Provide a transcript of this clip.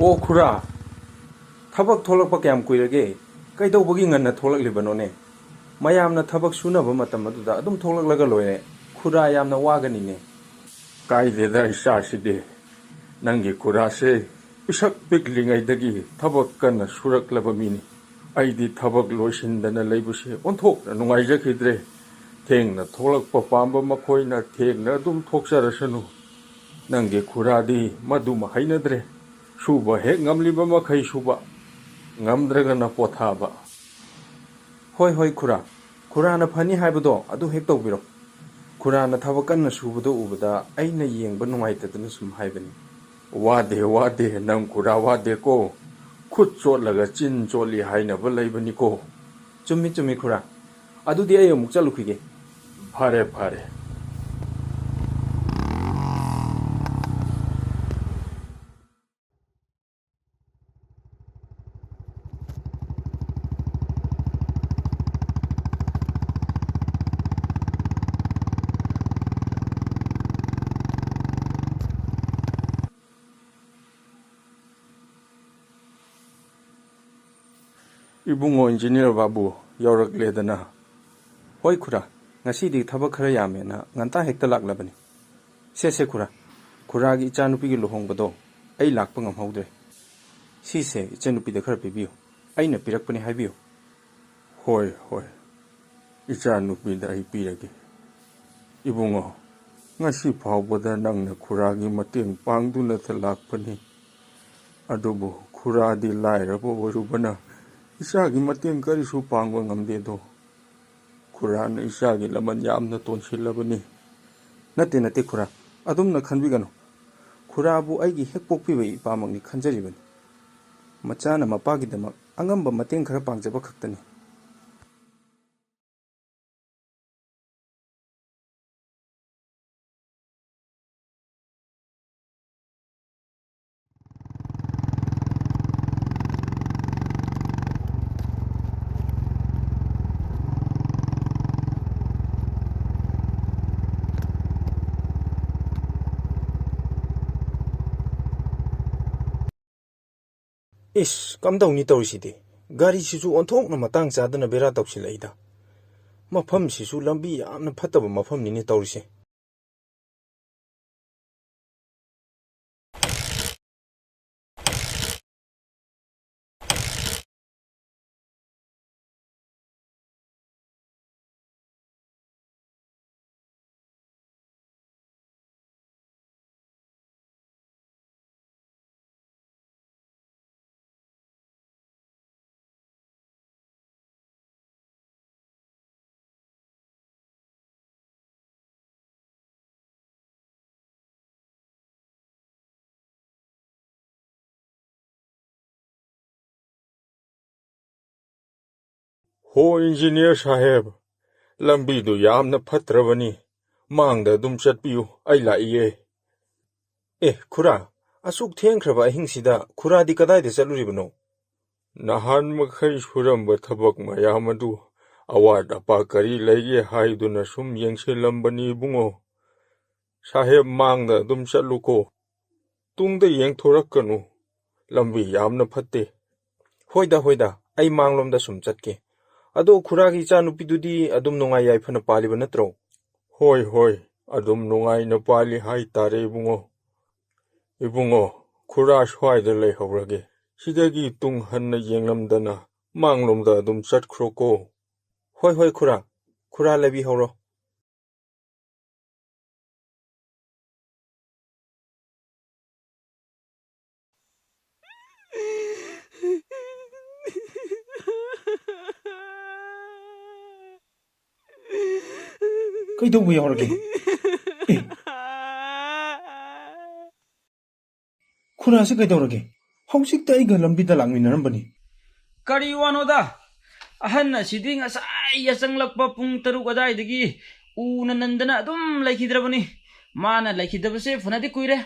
ꯑꯣ ꯈꯨꯔꯥ ꯊꯕꯛ ꯊꯣꯛꯂꯛꯄ ꯀꯌꯥꯝ ꯀꯨꯏꯔꯒꯦ ꯀꯩꯗꯧꯕꯒꯤ ꯉꯟꯅ ꯊꯣꯛꯂꯛꯂꯤꯕꯅꯣꯅꯦ ꯃꯌꯥꯝꯅ ꯊꯕꯛ ꯁꯨꯅꯕ ꯃꯇꯝ ꯑꯗꯨꯗ ꯑꯗꯨꯝ ꯊꯣꯛꯂꯛꯂꯒ ꯂꯣꯏꯔꯦ ꯈꯨꯔꯥ ꯌꯥꯝꯅ ꯋꯥꯒꯅꯤꯅꯦ ꯀꯥꯏꯗꯦꯗ ꯏꯆꯥꯁꯤꯗꯤ ꯅꯪꯒꯤ ꯈꯨꯔꯥꯁꯦ ꯄꯤꯁꯛ ꯄꯤꯛꯂꯤꯉꯩꯗꯒꯤ ꯊꯕꯛ ꯀꯟꯅ ꯁꯨꯔꯛꯂꯕ ꯃꯤꯅꯤ ꯑꯩꯗꯤ ꯊꯕꯛ ꯂꯣꯏꯁꯤꯟꯗꯅ ꯂꯩꯕꯁꯦ ꯑꯣꯟꯊꯣꯛꯅ ꯅꯨꯡꯉꯥꯏꯖꯈꯤꯗ꯭ꯔꯦ ꯊꯦꯡꯅ ꯊꯣꯛꯂꯛꯄ ꯄꯥꯝꯕ ꯃꯈꯣꯏꯅ ꯊꯦꯡꯅ ꯑꯗꯨꯝ ꯊꯣꯛꯆꯔꯁꯅꯨ ꯅꯪꯒꯤ ꯈꯨꯔꯥꯗꯤ ꯃꯗꯨꯃ ꯍꯩꯅꯗ꯭ꯔꯦ ꯁꯨꯕ ꯍꯦꯛ ꯉꯝꯂꯤꯕ ꯃꯈꯩ ꯁꯨꯕ ꯉꯝꯗ꯭ꯔꯒꯅ ꯄꯣꯊꯥꯕ ꯍꯣꯏ ꯍꯣꯏ ꯈꯨꯔꯥ ꯈꯨꯔꯥꯅ ꯐꯅꯤ ꯍꯥꯏꯕꯗꯣ ꯑꯗꯨ ꯍꯦꯛ ꯇꯧꯕꯤꯔꯣ ꯈꯨꯔꯥꯅ ꯊꯕꯛ ꯀꯟꯅ ꯁꯨꯕꯗꯣ ꯎꯕꯗ ꯑꯩꯅ ꯌꯦꯡꯕ ꯅꯨꯡꯉꯥꯏꯇꯗꯅ ꯁꯨꯝ ꯍꯥꯏꯕꯅꯤ ꯋꯥꯗꯦ ꯋꯥꯗꯦ ꯅꯪ ꯈꯨꯔꯥ ꯋꯥꯗꯦꯀꯣ ꯈꯨꯠ ꯆꯣꯠꯂꯒ ꯆꯤꯟ ꯆꯣꯠꯂꯤ ꯍꯥꯏꯅꯕ ꯂꯩꯕꯅꯤꯀꯣ ꯆꯨꯝꯃꯤ ꯆꯨꯝꯃꯤ ꯈꯨꯔꯥ ꯑꯗꯨꯗꯤ ꯑꯩ ꯑꯃꯨꯛ ꯆꯠꯂꯨꯈꯤꯒꯦ ꯐꯔꯦ ꯐꯔꯦ ꯏꯕꯨꯡꯉꯣ ꯏꯟꯖꯤꯅꯤꯌꯔ ꯕꯥꯕꯨ ꯌꯧꯔꯛꯂꯦꯗꯅ ꯍꯣꯏ ꯈꯨꯔꯥ ꯉꯁꯤꯗꯤ ꯊꯕꯛ ꯈꯔ ꯌꯥꯝꯃꯦꯅ ꯉꯟꯇꯥ ꯍꯦꯛꯇ ꯂꯥꯛꯂꯕꯅꯤ ꯁꯦ ꯈꯨꯔꯥ ꯈꯨꯔꯥꯒꯤ ꯏꯆꯥꯅꯨꯄꯤꯒꯤ ꯂꯨꯍꯣꯡꯕꯗꯣ ꯑꯩ ꯂꯥꯛꯄ ꯉꯝꯍꯧꯗ꯭ꯔꯦ ꯁꯤꯁꯦ ꯏꯆꯟꯅꯨꯄꯤꯗ ꯈꯔ ꯄꯤꯕꯤꯌꯨ ꯑꯩꯅ ꯄꯤꯔꯛꯄꯅꯤ ꯍꯥꯏꯕꯤꯌꯨ ꯍꯣꯏ ꯍꯣꯏ ꯏꯆꯥꯅꯨꯄꯤꯗ ꯑꯩ ꯄꯤꯔꯒꯦ ꯏꯕꯨꯡꯉꯣ ꯉꯁꯤ ꯐꯥꯎꯕꯗ ꯅꯪꯅ ꯈꯨꯔꯥꯒꯤ ꯃꯇꯦꯡ ꯄꯥꯡꯗꯨꯅꯇ ꯂꯥꯛꯄꯅꯤ ꯑꯗꯨꯕꯨ ꯈꯨꯔꯥꯗꯤ ꯂꯥꯏꯔꯕ ꯑꯣꯏꯔꯨꯕꯅ ꯏꯆꯥꯒꯤ ꯃꯇꯦꯡ ꯀꯔꯤꯁꯨ ꯄꯥꯡꯕ ꯉꯝꯗꯦꯗꯣ ꯈꯨꯔꯥꯅ ꯏꯆꯥꯒꯤ ꯂꯃꯟ ꯌꯥꯝꯅ ꯇꯣꯟꯁꯤꯜꯂꯕꯅꯤ ꯅꯠꯇꯦ ꯈꯨꯔꯥ ꯑꯗꯨꯝꯅ ꯈꯟꯕꯤꯒꯅꯨ ꯈꯨꯔꯥꯕꯨ ꯑꯩꯒꯤ ꯍꯦꯛ ꯄꯣꯛꯄꯤꯕ ꯏꯄꯥꯃꯛꯅꯤ ꯈꯟꯖꯔꯤꯕꯅꯤ ꯃꯆꯥꯅ ꯃꯄꯥꯒꯤꯗꯃꯛ ꯑꯉꯝꯕ ꯃꯇꯦꯡ ꯈꯔ ꯄꯥꯡꯖꯕ ꯈꯛꯇꯅꯤ ꯏꯁ ꯀꯝꯗꯧꯅꯤ ꯇꯧꯔꯤꯁꯤꯗꯤ ꯒꯥꯔꯤꯁꯤꯁꯨ ꯑꯣꯟꯊꯣꯛꯅ ꯃꯇꯥꯡ ꯆꯥꯗꯅ ꯕꯦꯔꯥ ꯇꯧꯁꯤꯜꯂꯛꯏꯗ ꯃꯐꯝꯁꯤꯁꯨ ꯂꯝꯕꯤ ꯌꯥꯝꯅ ꯐꯠꯇꯕ ꯃꯐꯝꯅꯤꯅꯦ ꯇꯧꯔꯤꯁꯦ ꯍꯣ ꯏꯟꯖꯤꯅꯤꯌꯔ ꯁꯥꯍꯦꯕ ꯂꯝꯕꯤꯗꯨ ꯌꯥꯝꯅ ꯐꯠꯇ꯭ꯔꯕꯅꯤ ꯃꯥꯡꯗ ꯑꯗꯨꯝ ꯆꯠꯄꯤꯌꯨ ꯑꯩ ꯂꯥꯛꯏꯌꯦ ꯈꯨꯔꯥ ꯑꯁꯨꯛ ꯊꯦꯡꯈ꯭ꯔꯕ ꯑꯍꯤꯡꯁꯤꯗ ꯈꯨꯔꯥꯗꯤ ꯀꯗꯥꯏꯗ ꯆꯠꯂꯨꯔꯤꯕꯅꯣ ꯅꯍꯥꯟ ꯃꯈꯩ ꯁꯨꯔꯝꯕ ꯊꯕꯛ ꯃꯌꯥꯝ ꯑꯗꯨ ꯑꯋꯥꯠ ꯑꯄꯥ ꯀꯔꯤ ꯂꯩꯒꯦ ꯍꯥꯏꯗꯨꯅ ꯁꯨꯝ ꯌꯦꯡꯁꯤꯜꯂꯝꯕꯅꯤ ꯏꯕꯨꯡꯉꯣ ꯁꯥꯍꯦꯕ ꯃꯥꯡꯗ ꯑꯗꯨꯝ ꯆꯠꯂꯨꯀꯣ ꯇꯨꯡꯗ ꯌꯦꯡꯊꯣꯔꯛꯀꯅꯨ ꯂꯝꯕꯤ ꯌꯥꯝꯅ ꯐꯠꯇꯦ ꯍꯣꯏꯗ ꯑꯩ ꯃꯥꯡꯂꯣꯝꯗ ꯁꯨꯝ ꯆꯠꯀꯦ ꯑꯗꯣ ꯈꯨꯔꯥꯒꯤ ꯏꯆꯥꯅꯨꯄꯤꯗꯨꯗꯤ ꯑꯗꯨꯝ ꯅꯨꯡꯉꯥꯏ ꯌꯥꯏꯐꯅ ꯄꯥꯜꯂꯤꯕ ꯅꯠꯇ꯭ꯔꯣ ꯍꯣꯏ ꯑꯗꯨꯝ ꯅꯨꯡꯉꯥꯏꯅ ꯄꯥꯜꯂꯤ ꯍꯥꯏꯇꯥꯔꯦ ꯏꯕꯨꯡꯉꯣ ꯈꯨꯔꯥ ꯁ꯭ꯋꯥꯏꯗ ꯂꯩꯍꯧꯔꯒꯦ ꯁꯤꯗꯒꯤ ꯇꯨꯡ ꯍꯟꯅ ꯌꯦꯡꯂꯝꯗꯅ ꯃꯥꯡꯂꯣꯝꯗ ꯑꯗꯨꯝ ꯆꯠꯈ꯭ꯔꯣꯀꯣ ꯍꯣꯏ ꯈꯨꯔꯥ ꯂꯩꯕꯤꯍꯧꯔꯣ ꯀꯩꯗꯧꯕ ꯌꯥꯎꯔꯒꯦ ꯈꯨꯔꯥꯁꯤ ꯀꯩꯗꯧꯔꯒꯦ ꯍꯧꯖꯤꯛꯇ ꯑꯩꯒ ꯂꯝꯕꯤꯗ ꯂꯥꯛꯃꯤꯟꯅꯔꯝꯕꯅꯤ ꯀꯔꯤ ꯋꯥꯅꯣꯗ ꯑꯍꯟ ꯑꯁꯤꯗꯤ ꯉꯁꯥꯏ ꯌꯥꯆꯪꯂꯛꯄ ꯄꯨꯡ 6 ꯑꯗꯥꯏꯗꯒꯤ ꯎꯅ ꯅꯟꯗꯅ ꯑꯗꯨꯝ ꯂꯩꯈꯤꯗ꯭ꯔꯕꯅꯤ ꯃꯥꯅ ꯂꯩꯈꯤꯗꯕꯁꯦ ꯐꯅꯗꯤ ꯀꯨꯏꯔꯦ